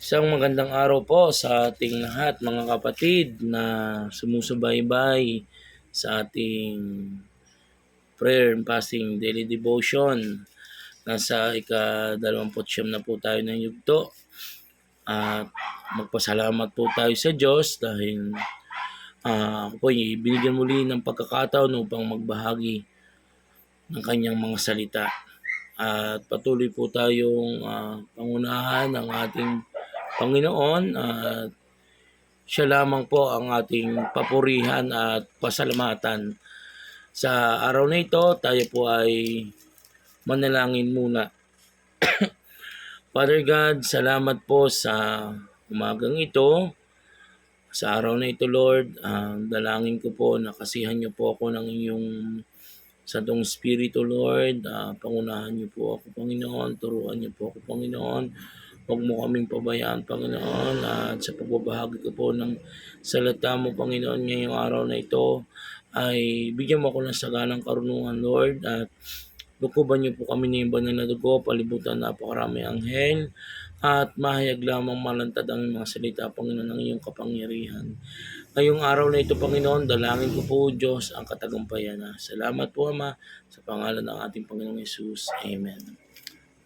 Isang magandang araw po sa ating lahat mga kapatid na sumusubaybay sa ating prayer and fasting daily devotion. Nasa ika-29 na po tayo ng yugto at magpasalamat po tayo sa Diyos dahil ako po binigyan muli ng pagkakataon upang magbahagi ng kanyang mga salita. At patuloy po tayong pangunahan ng ating Panginoon at siya lamang po ang ating papurihan at pasalamatan. Sa araw na ito, tayo po ay manalangin muna. Father God, salamat po sa umagang ito. Sa araw na ito, Lord, dalangin ko po na kasihan niyo po ako ng inyong Santong Espiritu, Lord. Pangunahan niyo po ako, Panginoon. Turuan niyo po ako, Panginoon. Huwag mo kaming pabayaan, Panginoon. At sa pagbabahagi ko po ng salita mo, Panginoon, ngayong araw na ito, ay bigyan mo ako ng saganang karunungan, Lord. At lukuban niyo po kami ng banal na dugo, palibutan napakarami anghel, at mahayag lamang malantad ang mga salita, Panginoon, ng iyong kapangyarihan. Ngayong araw na ito, Panginoon, dalangin ko po, Diyos, ang katagumpayan. Salamat po, Ama, sa pangalan ng ating Panginoong Yesus. Amen.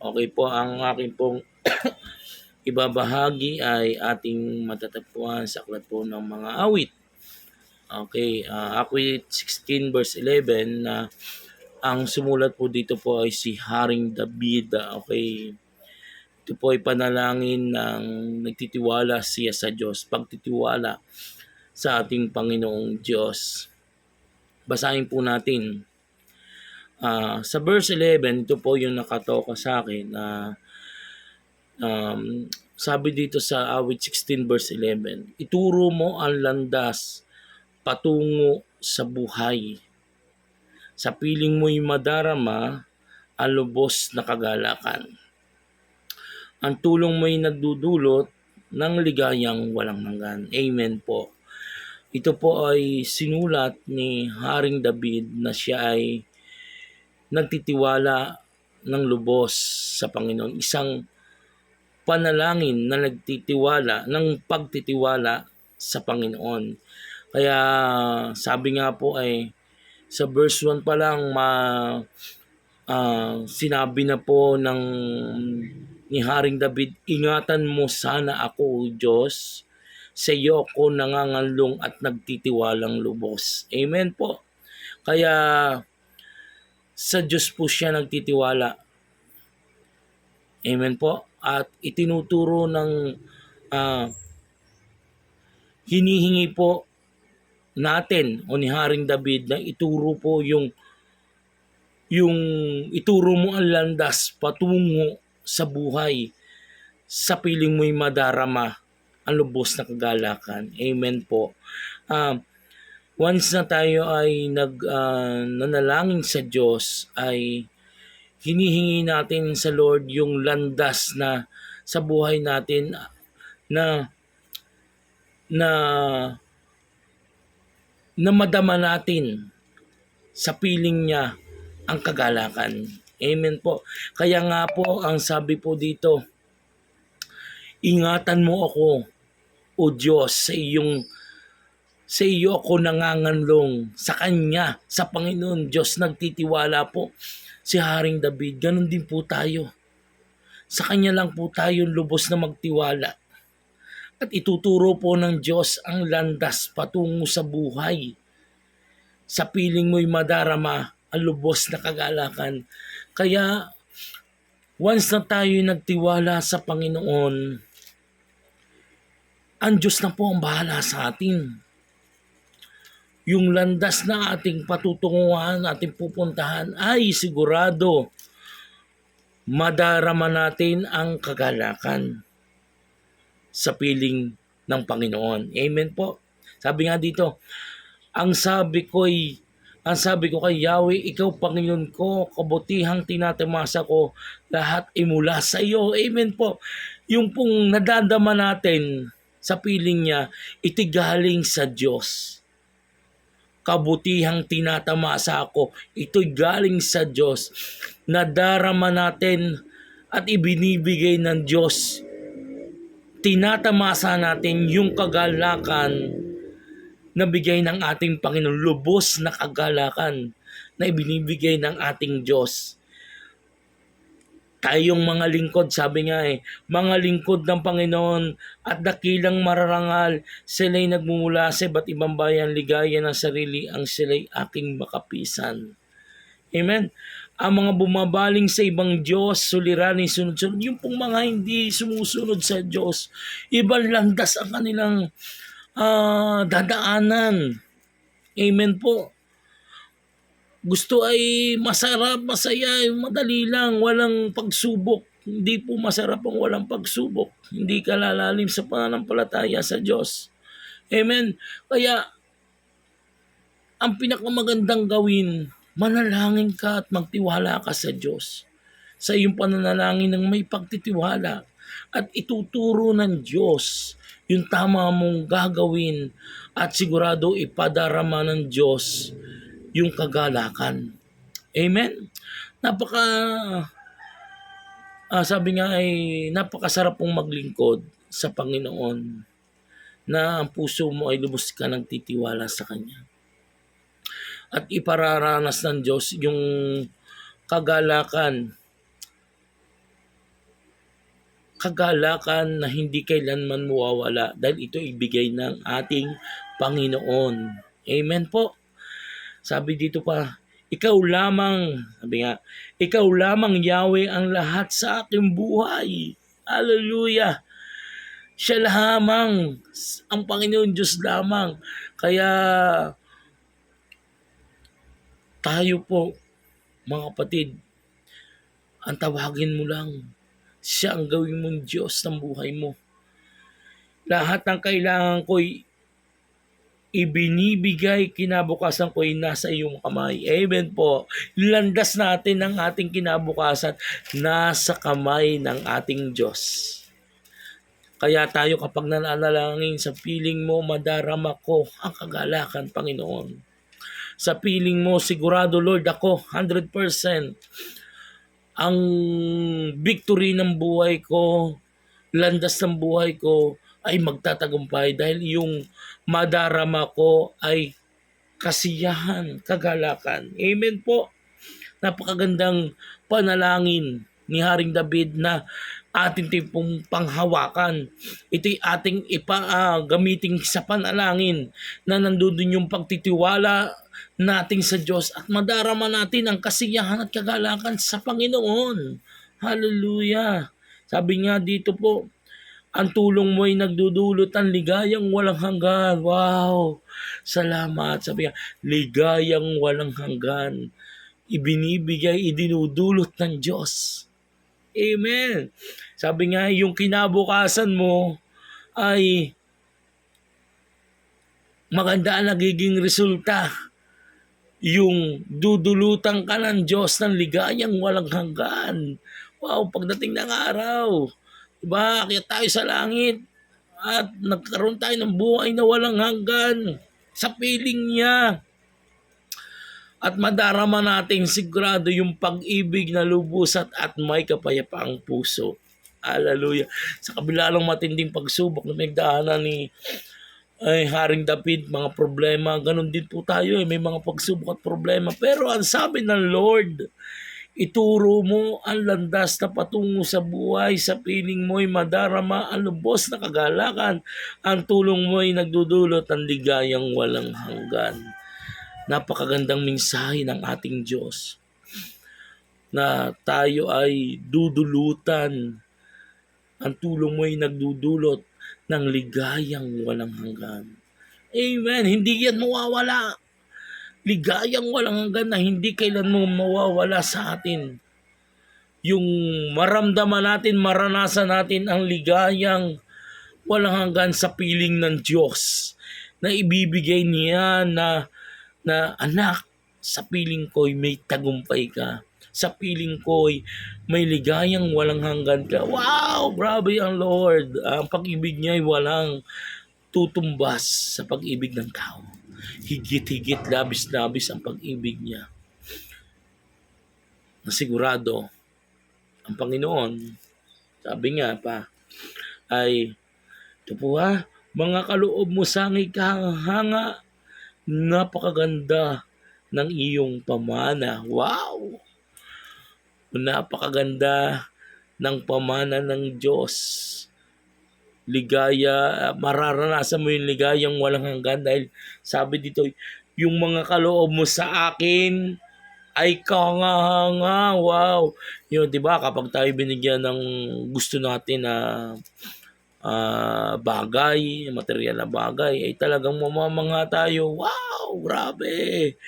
Okay po, ang aking pong ibabahagi ay ating matatagpuan sa aklat po ng mga awit. Okay, awit 16 verse 11 na ang sumulat po dito po ay si Haring David. Okay, ito po ay panalangin ng nagtitiwala siya sa Diyos, pagtitiwala sa ating Panginoong Diyos. Basahin po natin. Sa verse 11, ito po yung nakatoka sa akin na sabi dito sa awit 16 verse 11, ituro mo ang landas patungo sa buhay. Sa piling mo'y madarama ang lubos na kagalakan. Ang tulong mo'y nagdudulot ng ligayang walang hanggan. Amen po. Ito po ay sinulat ni Haring David na siya ay nagtitiwala ng lubos sa Panginoon. Isang panalangin na nagtitiwala, ng pagtitiwala sa Panginoon. Kaya sabi nga po ay sa verse 1 pa lang sinabi na po ni Haring David, ingatan mo sana ako, O Diyos, sa iyo ako nangangalong at nagtitiwalang lubos. Amen po. Kaya sa Diyos po siya nagtitiwala. Amen po. At itinuturo ng hinihingi po natin o ni Haring David na ituro po yung ituro mo ang landas patungo sa buhay. Sa piling mo'y madarama ang lubos na kagalakan. Amen po. Once na tayo ay nanalangin sa Diyos, ay hinihingi natin sa Lord yung landas na sa buhay natin na madama natin sa piling niya ang kagalakan. Amen po. Kaya nga po ang sabi po dito, ingatan mo ako, O Diyos, sa iyo ako nanganganlong, sa Kanya, sa Panginoon Diyos nagtitiwala po si Haring David. Ganon din po tayo. Sa Kanya lang po tayo lubos na magtiwala. At ituturo po ng Diyos ang landas patungo sa buhay. Sa piling mo'y madarama ang lubos na kagalakan. Kaya once na tayo nagtiwala sa Panginoon, ang Diyos na po ang bahala sa atin. Yung landas na ating patutunguhan, ating pupuntahan ay sigurado madarama natin ang kagalakan sa piling ng Panginoon. Amen po. Sabi nga dito, ang sabi ko kay Yahweh, ikaw Panginoon ko, kabutihang tinatamasa ko, lahat ay mula sa iyo. Amen po. Yung pong nadadama natin sa piling niya, itigaling sa Diyos. Kabutihang tinatamasa ako, ito'y galing sa Diyos. Nadarama natin at ibinibigay ng Diyos tinatamasa natin yung kagalakan na bigay ng ating Panginoon, lubos na kagalakan na ibinibigay ng ating Diyos. Tayong mga lingkod, sabi nga mga lingkod ng Panginoon at dakilang mararangal, sila'y nagmumula sa iba't ibang bayan, ligaya ng sarili, ang sila'y aking makapisan. Amen? Ang mga bumabaling sa ibang Diyos, suliranin, sunod-sunod, yung pong mga hindi sumusunod sa Diyos, ibang landas ang kanilang dadaanan. Amen po. Gusto ay masarap, masaya, madali lang, walang pagsubok. Hindi po masarap ang walang pagsubok. Hindi ka lalalim sa pananampalataya sa Diyos. Amen. Kaya, ang pinakamagandang gawin, manalangin ka at magtiwala ka sa Diyos. Sa iyong pananalangin ng may pagtitiwala at ituturo ng Diyos yung tama mong gagawin at sigurado ipadarama ng Diyos yung kagalakan. Amen? Sabi nga ay napakasarap pong maglingkod sa Panginoon na ang puso mo ay lubos ka nagtitiwala sa Kanya. At ipararanas ng Diyos yung kagalakan na hindi kailanman mawawala dahil ito ibigay ng ating Panginoon. Amen po. Sabi dito pa, ikaw lamang Yahweh ang lahat sa aking buhay. Hallelujah. Siya lamang, ang Panginoon Diyos lamang. Kaya tayo po, mga kapatid, ang tawagin mo lang, siya ang gawin mong Diyos ng buhay mo. Lahat ng kailangan ko'y ibinibigay, kinabukasan ko ay nasa iyong kamay. Amen po. Landas natin ang ating kinabukasan nasa kamay ng ating Diyos. Kaya tayo kapag nananalangin sa piling mo, madarama ko ang kagalakan, Panginoon. Sa piling mo, sigurado Lord ako, 100%. Ang victory ng buhay ko, landas ng buhay ko, ay magtatagumpay dahil yung madarama ko ay kasiyahan, kagalakan. Amen po. Napakagandang panalangin ni Haring David na ating tipong panghawakan. Ito'y ating gamitin sa panalangin na nandun yung pagtitiwala natin sa Diyos at madarama natin ang kasiyahan at kagalakan sa Panginoon. Hallelujah. Sabi nga dito po, ang tulong mo ay nagdudulot ng ligayang walang hanggan. Wow! Salamat. Sabi nga, ligayang walang hanggan. Ibinibigay, idinudulot ng Diyos. Amen. Sabi nga, yung kinabukasan mo ay maganda ang nagiging resulta. Yung dudulutan ka ng Diyos ng ligayang walang hanggan. Wow, pagdating ng araw, diba, kaya tayo sa langit at nagkaroon tayo ng buhay na walang hanggan sa piling niya. At madarama natin sigurado yung pag-ibig na lubos at may kapayapaang puso. Hallelujah. Sa kabila ng matinding pagsubok na nagdaanan ni Haring David, mga problema, ganun din po tayo. May mga pagsubok at problema. Pero ang sabi ng Lord, ituro mo ang landas na patungo sa buhay, sa piling mo'y madarama ang lubos na kagalakan. Ang tulong mo'y nagdudulot ng ligayang walang hanggan. Napakagandang mensahe ng ating Diyos na tayo ay dudulutan. Ang tulong mo'y nagdudulot ng ligayang walang hanggan. Amen. Hindi yan mawawala. Ligayang walang hanggan na hindi kailan mo mawawala sa atin. Yung maramdaman natin, maranasan natin ang ligayang walang hanggan sa piling ng Diyos na ibibigay niya na anak, sa piling ko'y may tagumpay ka. Sa piling ko'y may ligayang walang hanggan ka. Wow! Grabe ang Lord. Ang pag-ibig niya ay walang tutumbas sa pag-ibig ng tao. Higit-higit, labis-labis ang pag-ibig niya. Nasigurado, ang Panginoon, sabi nga pa, ay Ito po mga kaloob mo sangay kahanga, napakaganda ng iyong pamana. Wow! Napakaganda ng pamana ng Diyos. Ligaya, mararanasan mo yung ligayang walang hanggan dahil sabi dito, yung mga kaloob mo sa akin ay kangahanga. Wow! Yun, di ba? Kapag tayo binigyan ng gusto natin na bagay, material na bagay, ay talagang mamamangha tayo. Wow! Grabe!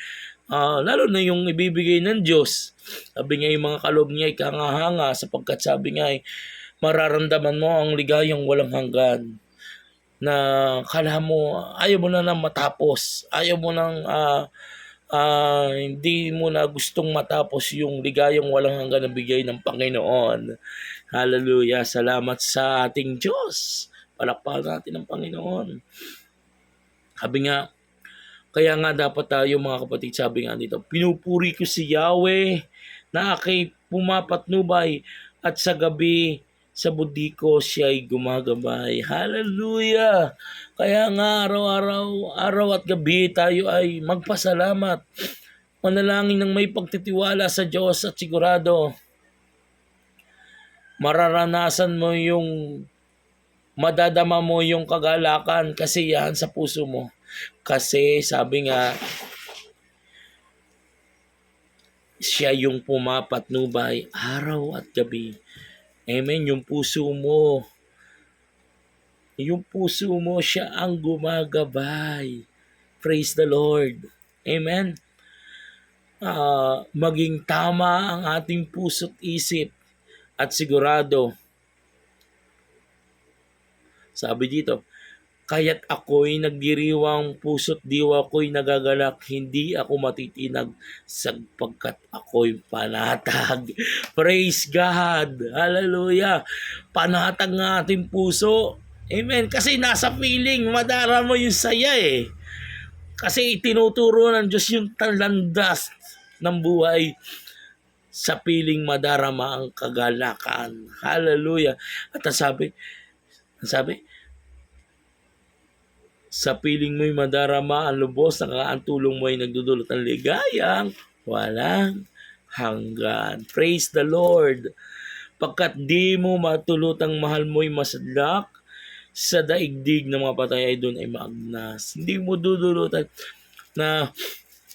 Lalo na yung ibibigay ng Diyos. Sabi nga yung mga kaloob niya ay kangahanga sapagkat sabi nga ay mararamdaman mo ang ligayang walang hanggan na kala mo ayaw mo na matapos. Ayaw mo nang hindi mo na gustong matapos yung ligayang walang hanggan na bigay ng Panginoon. Hallelujah. Salamat sa ating Diyos. Palakpakan natin ang Panginoon. Sabi nga, kaya nga dapat tayo mga kapatid, sabi nga dito, pinupuri ko si Yahweh na aking pumapatnubay at sa gabi sa budi ko siya'y gumagabay. Hallelujah! Kaya nga araw at gabi tayo ay magpasalamat. Manalangin ng may pagtitiwala sa Diyos at sigurado mararanasan mo yung madadama mo yung kagalakan, kasiyahan sa puso mo. Kasi sabi nga, siya yung pumapatnubay araw at gabi. Amen. Yung puso mo, siya ang gumagabay. Praise the Lord. Amen. Maging tama ang ating puso't isip at sigurado. Sabi dito, kaya't ako'y nagdiriwang, puso't diwa ko'y nagagalak, hindi ako matitinag sapagkat ako'y panatag. Praise God! Hallelujah! Panatag ng ating puso. Amen. Kasi nasa feeling, madara mo yung saya eh. Kasi itinuturo ng Diyos yung talandas ng buhay. Sa piling madarama ang kagalakan. Hallelujah! At sabi, sa piling mo'y madarama ang lubos, ang tulong mo ay nagdudulot ng ligayang walang hanggan. Praise the Lord! Pagkat di mo matulutang mahal mo'y masadlak, sa daigdig ng mga patay ay doon ay maagnas. Hindi mo dudulutan na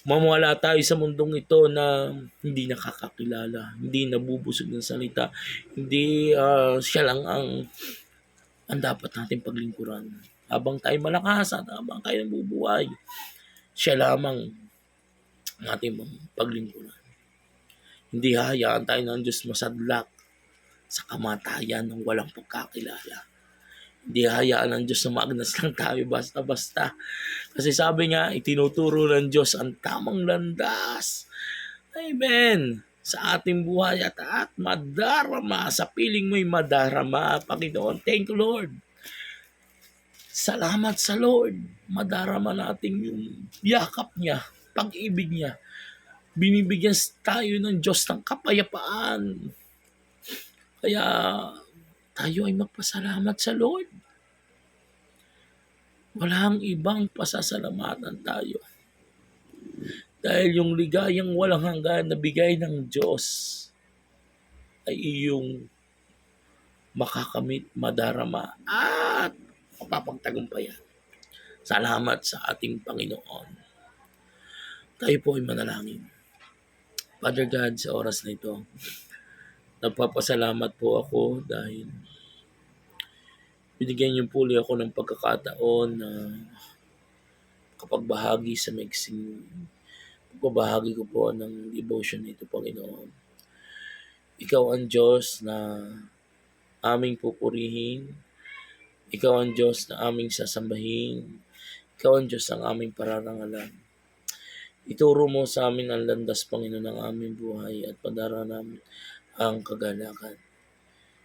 mamwala tayo sa mundong ito na hindi nakakakilala, hindi nabubusog ng salita, hindi siya lang ang dapat natin paglingkuran. Habang tayo malakas at habang tayo nabubuhay, siya lamang ang ating paglingkuran. Hindi hayaan tayo ng Diyos masadlak sa kamatayan ng walang pagkakilala. Hindi hayaan ng Diyos na maagnas lang tayo basta-basta. Kasi sabi nga, itinuturo ng Diyos ang tamang landas. Amen. Sa ating buhay at madarama. Sa piling mo'y madarama, Panginoon. Thank you, Lord. Salamat sa Lord. Madarama natin yung yakap niya, pag-ibig niya. Binibigyan tayo ng Diyos ng kapayapaan. Kaya tayo ay magpasalamat sa Lord. Walang ibang pasasalamatan tayo. Dahil yung ligayang walang hanggan na bigay ng Diyos ay iyong makakamit, madarama at mapapagtagumpayan. Salamat sa ating Panginoon. Tayo po ay manalangin. Father God, sa oras na ito, nagpapasalamat po ako dahil binigyan niyo po ako ng pagkakataon na kapagbahagi sa mixing pagbabahagi ko po ng devotion nito, Panginoon. Ikaw ang Diyos na aming pupurihin. Ikaw ang Diyos na aming sasambahin. Ikaw ang Diyos ang aming pararangalan. Ituro mo sa amin ang landas, Panginoon, ng aming buhay at padara namin ang kagalakan.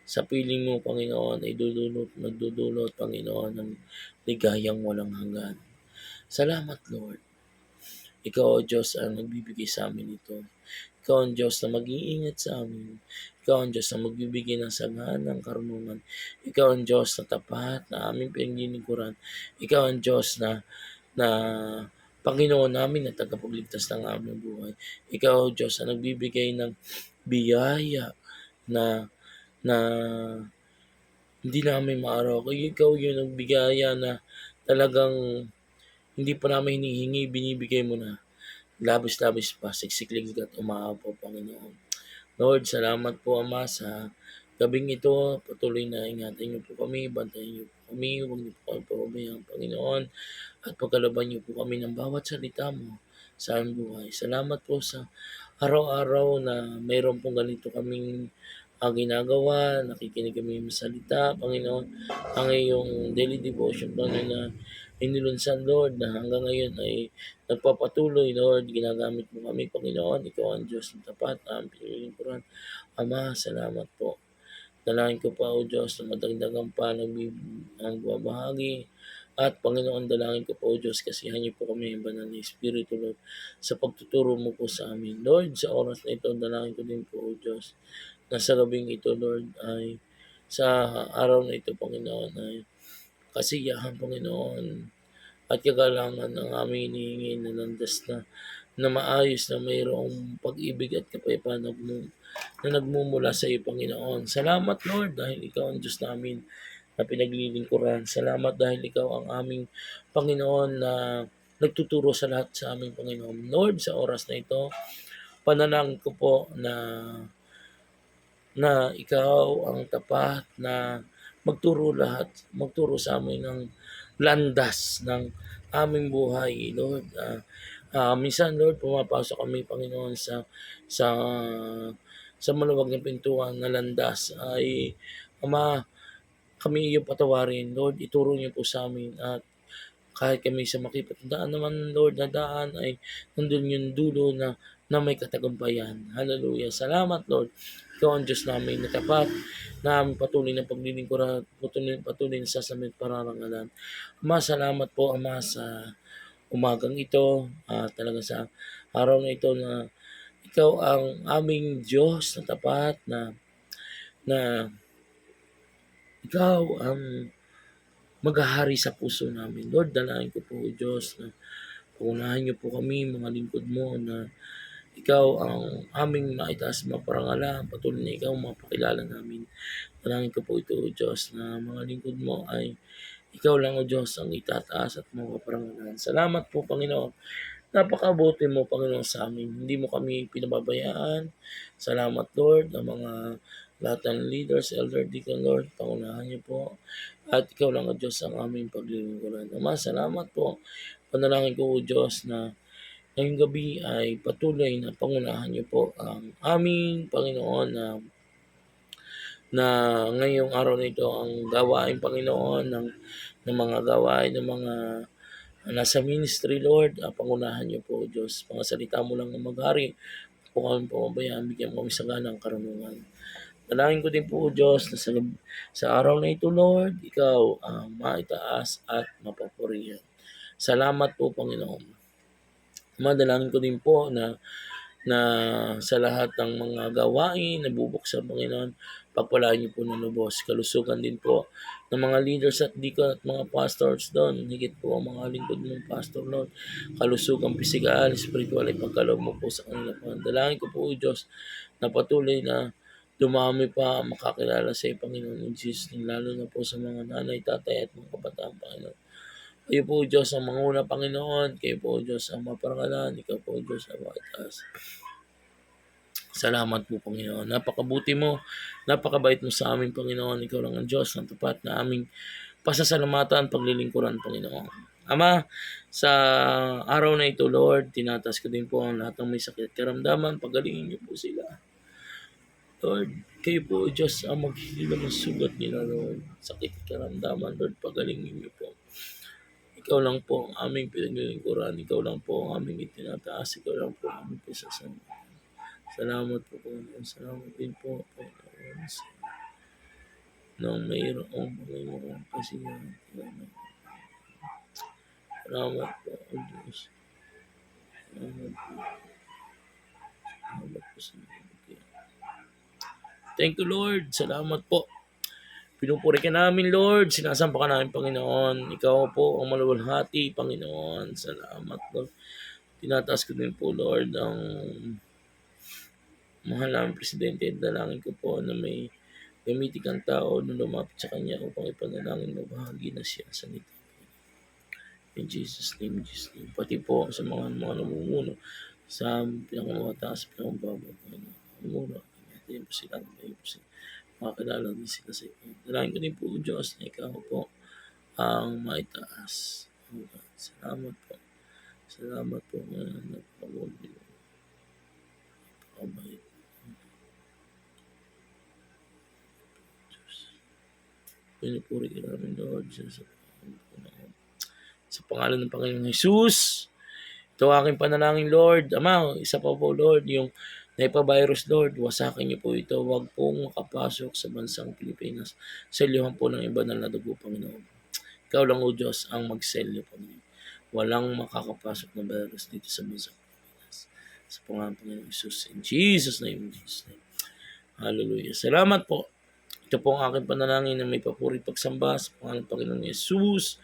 Sa piling mo, Panginoon, ay nagdudulot, Panginoon, ng ligayang walang hanggan. Salamat, Lord. Ikaw, O Diyos, ang nagbibigay sa amin ito. Ikaw ang Diyos na mag-iingat sa amin. Ikaw ang Diyos na magbibigay ng sagana ng karunungan. Ikaw ang Diyos na tapat na aming pinaglilingkuran. Ikaw ang Diyos na Panginoon namin na tagapagligtas ng aming buhay. Ikaw, Diyos, na nagbibigay ng biyaya na na hindi namin maaraw. Kaya ikaw yung nagbigaya na talagang hindi pa namin hinihingi, binibigay mo na. Labis-labis pa, siksiklig at umaapaw, Panginoon. Lord, salamat po, Ama, sa gabing ito. Patuloy na ingatan niyo po kami, bantayan niyo po kami, huwag niyo po kami pababayaan, Panginoon. At pagkalaban niyo po kami ng bawat salita mo sa aming buhay. Salamat po sa araw-araw na mayroon pong ganito kaming ginagawa, nakikinig kami ng salita, Panginoon, ang iyong daily devotion, Panginoon, na inilunsan, Lord, na hanggang ngayon ay nagpapatuloy, Lord, ginagamit mo kami, Panginoon, ikaw ang Diyos ng tapat, ang pinilingkuran. Ama, salamat po. Dalangin ko pa, O Diyos, na madagdagan pa ang babahagi. At Panginoon, dalangin ko po, O Diyos, kasihan niyo po kami ng banal na Espiritu, Lord, sa pagtuturo mo po sa amin. Lord, sa oras na ito, dalangin ko din po, O Diyos, na sa gabing ito, Lord, ay sa araw na ito, Panginoon, ay kasiyahan, Panginoon, at kagalangan ng aming hinihingi na landas na maayos na mayroong pag-ibig at kapayapaan na nagmumula sa iyo, Panginoon. Salamat, Lord, dahil ikaw ang Diyos namin na pinaglilingkuran. Salamat dahil ikaw ang aming Panginoon na nagtuturo sa lahat sa aming Panginoon. Lord, sa oras na ito, panalangin ko po na ikaw ang tapat na magturo sa amin ng landas ng aming buhay, Lord. Minsan, Lord, pumapasok kami, Panginoon, sa sa maluwag na pintuan na landas ay, Ama, kami iyong patawarin, Lord, ituro niyo po sa amin at kahit kami sa makipagdaan naman, Lord, na daan ay nandun yung dulo na may katagumpayan. Hallelujah. Salamat, Lord. Ikaw ang Diyos namin na tapat, na aming patuloy na paglilingkuran, patuloy na sasamit pararangalan. Ama, salamat po, Ama, sa umagang ito, talaga sa araw na ito na ikaw ang aming Diyos na tapat, na ikaw ang maghahari sa puso namin. Lord, dalangin ko po, O Diyos, na paunahan niyo po kami, mga lingkod mo, na ikaw ang aming maitaas maparangalan, patuloy na ikaw mapakilala namin. Dalangin ko po ito, O Diyos, na mga lingkod mo ay ikaw lang, O Diyos, ang itataas at mapaparangalan. Salamat po, Panginoon. Napakabuti mo, Panginoon, sa amin. Hindi mo kami pinababayaan. Salamat, Lord, ang mga lahat ng leaders, elder, deacon, Lord, pangunahan niyo po. At ikaw lang, O Diyos, ang aming paglilingkuran. Ama, salamat po. Panalangin ko, O Diyos, na ngayong gabi ay patuloy na pangunahan niyo po ang aming Panginoon na ngayong araw na ito ang gawain, Panginoon, ng mga gawain, ng mga nasa ministry, Lord. Pangunahan niyo po, O Diyos. Mga salita mo lang ang maghari. Po kami pababayaan, bigyan mo kami sagana ng karunungan. Dalangin ko din po, O Diyos, na sa araw na ito, Lord, ikaw ang maitaas at mapapurihan. Salamat po, Panginoon. Madalangin ko din po na sa lahat ng mga gawain na bubuksan, Panginoon, pagpalaan niyo po ng lubos. Kalusugan din po ng mga leaders at deacon at mga pastors doon. Higit po ang mga lingkod ng pastor, Lord. Kalusugan, pisikal, spiritual, ay pagkaloob mo po sa kanila. Dalangin ko po, O Diyos, na patuloy na dumami pa makakilala sa iyo, Panginoon in Jesus, lalo na po sa mga nanay, tatay at mga kabataan, Panginoon. Kayo po, Diyos, ang manguna, Panginoon. Kayo po, Diyos, ang maparangalan. Ikaw po, Diyos, ang mataas. Salamat po, Panginoon. Napakabuti mo. Napakabait mo sa amin, Panginoon. Ikaw lang ang Diyos, ang tapat na aming pasasalamatan, paglilingkuran, Panginoon. Ama, sa araw na ito, Lord, tinatas ko din po ang lahat ng may sakit karamdaman. Pagalingin niyo po sila. Lord, kayo po, Diyos, ang maghihilang ng sugat nila, Lord. Sakit karamdaman, Lord, pagalingin niyo po. Ikaw lang po ang aming pinaglilingkuran. Ikaw lang po ang aming itinataas. Ikaw lang po ang aming pisasan. Salamat po, Panginoon. Salamat din po, Panginoon. Nang mayroong Panginoon kasi salamat po, O Diyos. Salamat po. Salamat po sa mga. Thank you, Lord. Salamat po. Pinupuri ka namin, Lord. Sinasamba ka namin, Panginoon. Ikaw po ang maluwalhati, Panginoon. Salamat, Lord. Tinataas ko din po, Lord, ang mahal namin Presidente. Dalangin ko po na may gamitin kang tao na lumapit sa Kanya upang ipanalangin mo bahagi na siya sa nito. In Jesus' name, in Jesus' name. Pati po sa mga namumuno sa pinakamataas, pinakamababa, namumuno. Natin po sila, natin po sila. Makakilala din sila sa iyo. Dalangin ko din po, Diyos, na ikaw po ang maitaas. Oh God, salamat po. Salamat po na napakabuti. Napakabait. Pinupuri ka namin, Lord, sa pangalan ng Panginoong Jesus. Ito aking panalangin, Lord. Ama, isa pa po, Lord, yung Nipah-virus, Lord, wasakin niyo po ito. Huwag pong makapasok sa bansang Pilipinas. Selyohan po ng iba na dugo, Panginoon. Ikaw lang, O Diyos, ang magselyo, Panginoon. Walang makakapasok na virus dito sa bansang Pilipinas. Sa pangalan ng Panginoong Jesus. In Jesus' name, in Jesus' name. Hallelujah. Salamat po. Ito po ang aking panalangin na may papuri pagsamba sa pangalan ng Panginoong Jesus.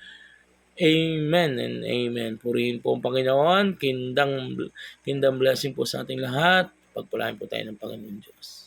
Amen and amen. Purihin po ang Panginoon. Kingdom blessing po sa ating lahat. Pagpalain po tayo ng Panginoon Diyos.